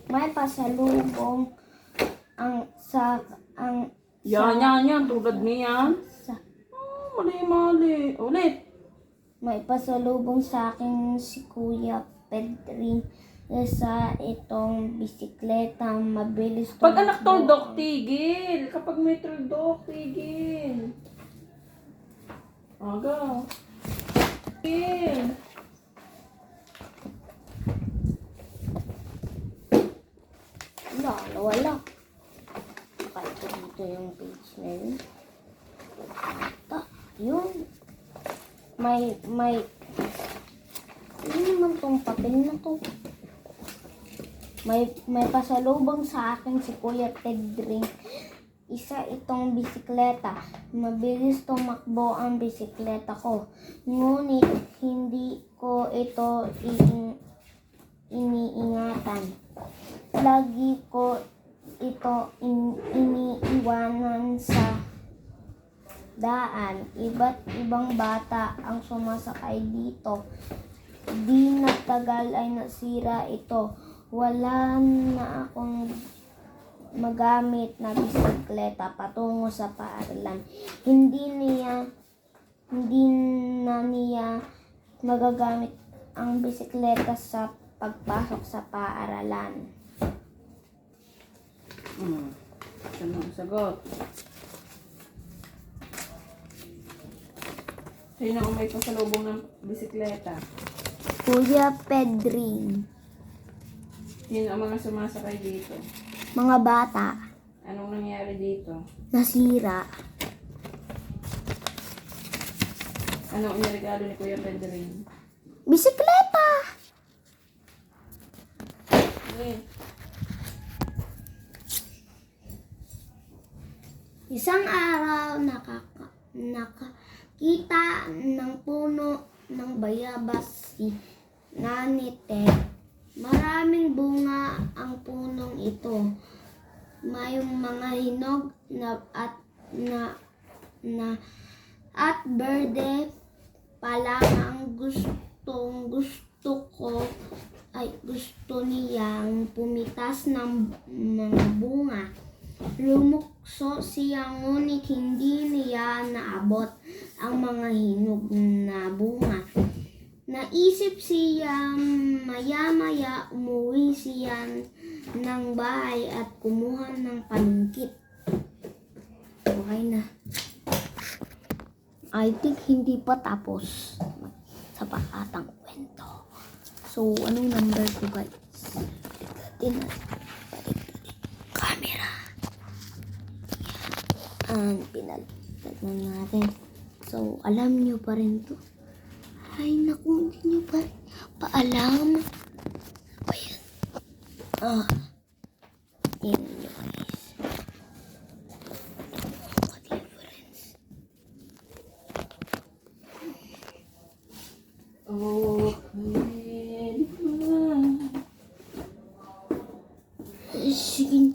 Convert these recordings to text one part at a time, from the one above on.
may pasalubong ang sa ang Yan, tulad niyan. sa Mali. Ulit. may pasalubong sa akin si Kuya Pedring sa itong bisikleta mabilis Pag anak tumakbo. tuldok, tigil. Kapag may tuldok, tigil. Aga. Tigil. Wala. Kahit dito yung page na yun. Yun. May ano naman tong papel na to? May pasalubong sa akin si Kuya Pedring. Isa itong bisikleta. Mabilis tumakbo ang bisikleta ko. Ngunit hindi ko ito iniingatan. Lagi ko ito iniiwanan sa daan. Iba't ibang bata ang sumasakay dito. Di nagtagal ay nasira ito. Wala na akong magamit na bisikleta patungo sa paaralan. Hindi na niya magagamit ang bisikleta sa pagpasok sa paaralan. Saan ang sagot? Sino ang may pasalubong ng bisikleta? Kuya Pedring. Sino ang mga sumasakay dito? Mga bata. Anong nangyari dito? Nasira. Anong iniregalo ni Kuya Pedring? Bisikleta! Isang araw nakakita ng puno ng bayabas si Nanny Ted. Maraming bunga ang punong ito. May mga hinog at berde pa lang ang gusto niyang pumitas ng mga bunga. Lumukso siya ngunit hindi niya naabot ang mga hinog na bunga. Naisip siya, maya-maya umuwi siya ng bahay at kumuha ng palungkit. Okay na. I think hindi pa tapos sa pakatang kwento. So, anong number ko guys? Tingnan natin. Camera. Yan. Pinalitan na natin. So, alam nyo pa rin to. Ay, naku, hindi nyo pa rin paalam. Ano yan? Yan nyo guys. Ka-difference. Sige.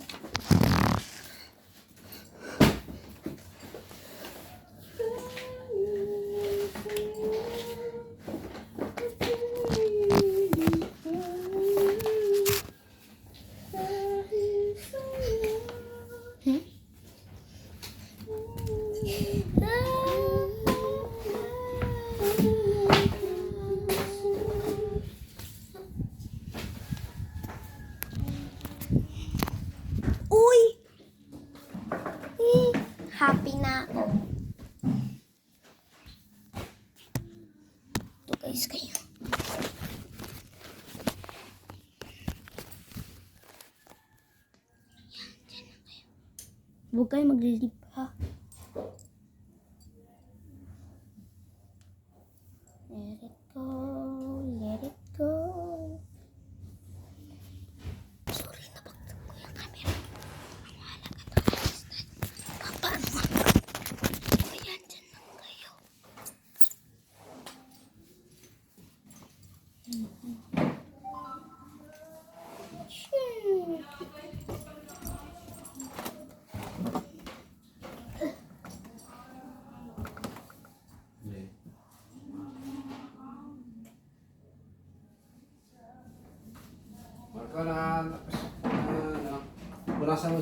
Uy! Happy na ako. Ito guys kayo. Huwag kayo maglilip ha. Let it go, let it go. Sorry, nabagtag ko yung camera. Ang halaga na assistant. Paano nga? Ayan, dyan lang kayo. Marka na Punasan mo